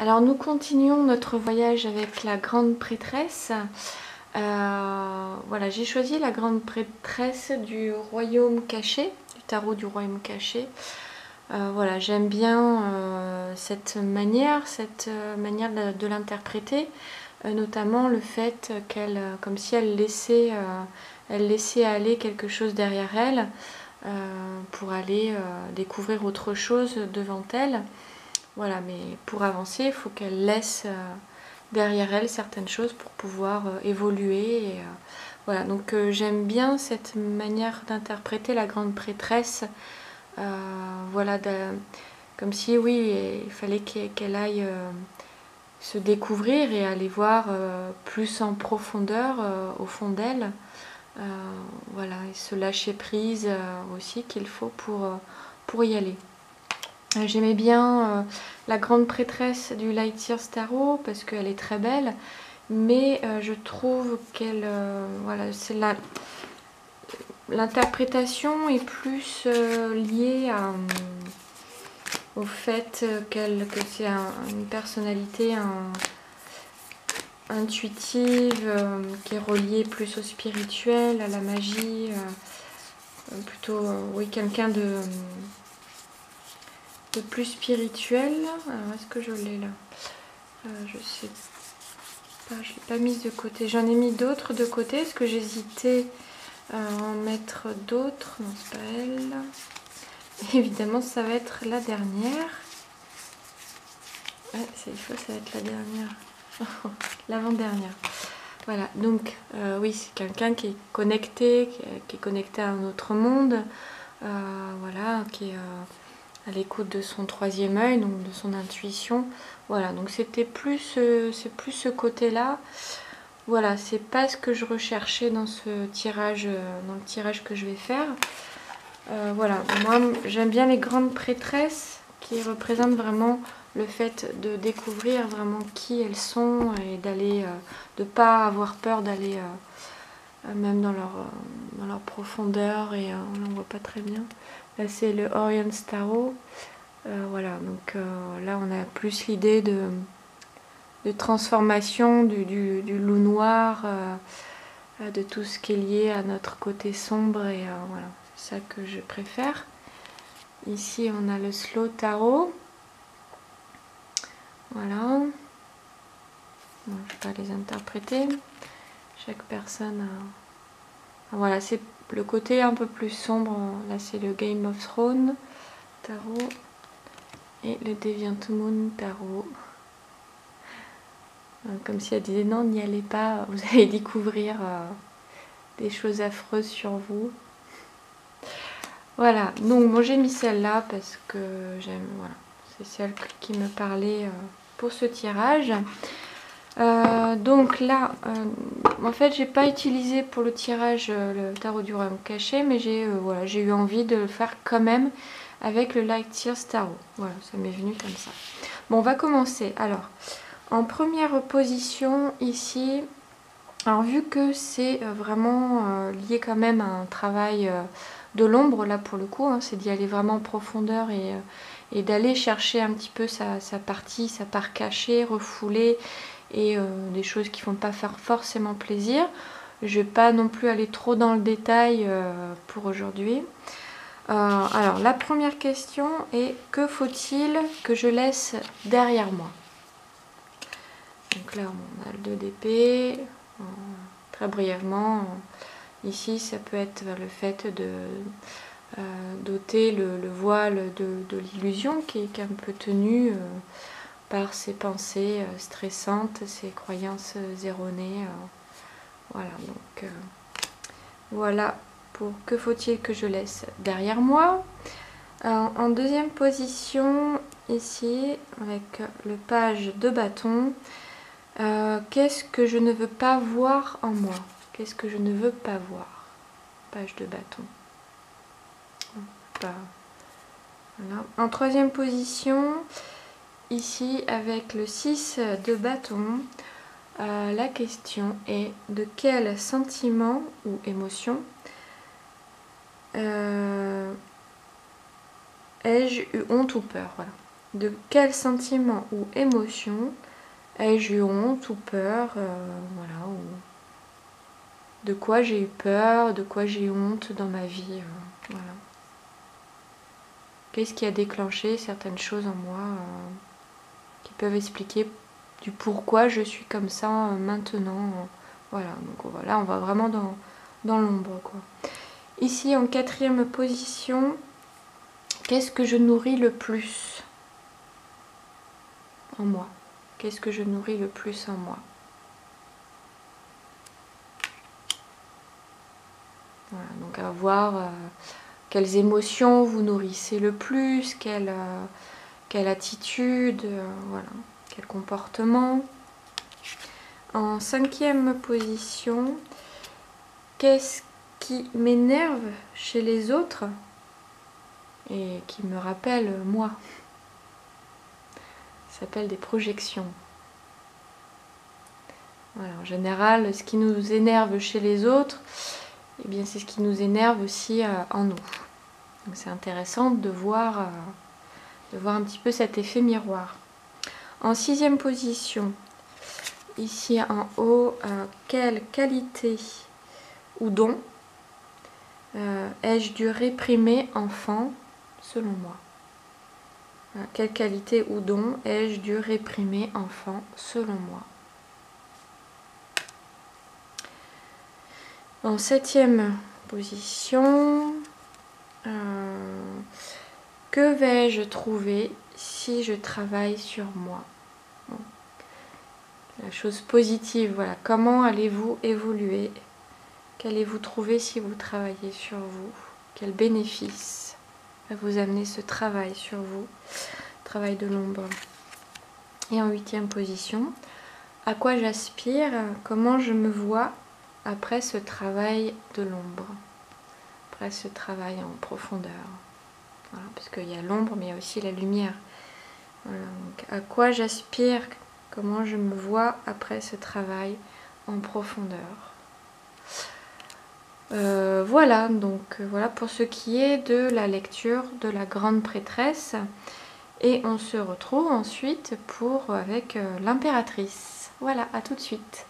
Alors nous continuons notre voyage avec la grande prêtresse. Voilà, j'ai choisi la grande prêtresse du royaume caché, du tarot du royaume caché. Voilà, j'aime bien cette manière de l'interpréter, notamment le fait qu'elle, comme si elle laissait aller quelque chose derrière elle pour aller découvrir autre chose devant elle. Voilà, mais pour avancer, il faut qu'elle laisse derrière elle certaines choses pour pouvoir évoluer. Et, voilà, donc j'aime bien cette manière d'interpréter la grande prêtresse. Voilà, comme si, oui, il fallait qu'elle aille se découvrir et aller voir plus en profondeur au fond d'elle. Voilà, et se lâcher prise aussi qu'il faut pour y aller. J'aimais bien la grande prêtresse du Light Years Tarot parce qu'elle est très belle, mais je trouve qu'elle, voilà, c'est l'interprétation est plus liée au fait que c'est une personnalité intuitive qui est reliée plus au spirituel, à la magie, plutôt, oui, quelqu'un de plus spirituel. Alors, est-ce que je l'ai là? Je sais pas, je l'ai pas mise de côté. J'en ai mis d'autres de côté. Est-ce que j'hésitais à en mettre d'autres? Non, c'est pas elle. Évidemment, ça va être la dernière. Ouais, il faut, ça va être la dernière. L'avant-dernière. Voilà, donc oui, c'est quelqu'un qui est connecté, qui est connecté à un autre monde. Voilà, qui est à l'écoute de son troisième œil, donc de son intuition. Voilà, donc c'est plus ce côté-là. Voilà, c'est pas ce que je recherchais dans ce tirage, dans le tirage que je vais faire. Voilà, moi j'aime bien les grandes prêtresses qui représentent vraiment le fait de découvrir vraiment qui elles sont et d'aller, de pas avoir peur d'aller même dans leur profondeur. Et on n'en voit pas très bien. Là c'est le Orient Tarot. Voilà, donc là on a plus l'idée de transformation du loup noir, de tout ce qui est lié à notre côté sombre, et voilà, c'est ça que je préfère. Ici on a le Slow Tarot. Voilà. Bon, je ne vais pas les interpréter. Chaque personne a... Voilà, c'est le côté un peu plus sombre. Là c'est le Game of Thrones Tarot et le Deviant Moon Tarot. Comme si elle disait non, n'y allez pas, vous allez découvrir des choses affreuses sur vous. Voilà, donc bon, j'ai mis celle-là parce que j'aime, voilà, c'est celle qui me parlait pour ce tirage. Donc là, en fait, j'ai pas utilisé pour le tirage le tarot du royaume caché, mais voilà, j'ai eu envie de le faire quand même avec le Light Years Tarot. Voilà, ça m'est venu comme ça. Bon, on va commencer. Alors, en première position ici, alors vu que c'est vraiment lié quand même à un travail de l'ombre, là pour le coup, hein, c'est d'y aller vraiment en profondeur et d'aller chercher un petit peu sa part cachée, refoulée, et des choses qui ne vont pas faire forcément plaisir. Je ne vais pas non plus aller trop dans le détail pour aujourd'hui. Alors la première question est: que faut-il que je laisse derrière moi? Donc là on a le 2 d'épée. Très brièvement, ici ça peut être le fait de d'ôter le voile de l'illusion qui est un peu tenu par ses pensées stressantes, ses croyances erronées. Voilà, donc voilà pour que faut-il que je laisse derrière moi. En deuxième position, ici, avec le page de bâton, qu'est-ce que je ne veux pas voir en moi? Qu'est-ce que je ne veux pas voir? Page de bâton. Voilà. En troisième position, ici, avec le 6 de bâton, la question est: de quel sentiment ou émotion ai-je eu honte ou peur? Voilà. De quel sentiment ou émotion ai-je eu honte ou peur, voilà, ou de quoi j'ai eu peur, de quoi j'ai eu honte dans ma vie, voilà. Qu'est-ce qui a déclenché certaines choses en moi qui peuvent expliquer du pourquoi je suis comme ça maintenant, voilà. Donc voilà, on va vraiment dans l'ombre, quoi. Ici en 4e position, qu'est-ce que je nourris le plus en moi? Qu'est-ce que je nourris le plus en moi? Voilà, donc à voir quelles émotions vous nourrissez le plus, quelle attitude, voilà, quel comportement. En 5e position, qu'est-ce qui m'énerve chez les autres et qui me rappelle moi? Ça s'appelle des projections. Voilà, en général, ce qui nous énerve chez les autres, eh bien, c'est ce qui nous énerve aussi en nous. Donc c'est intéressant de voir un petit peu cet effet miroir. En 6e position, ici en haut, quelle qualité ou don ai-je dû réprimer enfant selon moi? Quelle qualité ou don ai-je dû réprimer enfant selon moi? En 7e position, que vais-je trouver si je travaille sur moi? Bon. La chose positive, voilà. Comment allez-vous évoluer? Qu'allez-vous trouver si vous travaillez sur vous? Quel bénéfice va vous amener ce travail sur vous? Travail de l'ombre. Et en 8e position, à quoi j'aspire? Comment je me vois après ce travail de l'ombre? Après ce travail en profondeur. Voilà, parce qu'il y a l'ombre, mais il y a aussi la lumière. Voilà, donc à quoi j'aspire? Comment je me vois après ce travail en profondeur? Voilà, donc voilà pour ce qui est de la lecture de la grande prêtresse. Et on se retrouve ensuite avec l'impératrice. Voilà, à tout de suite.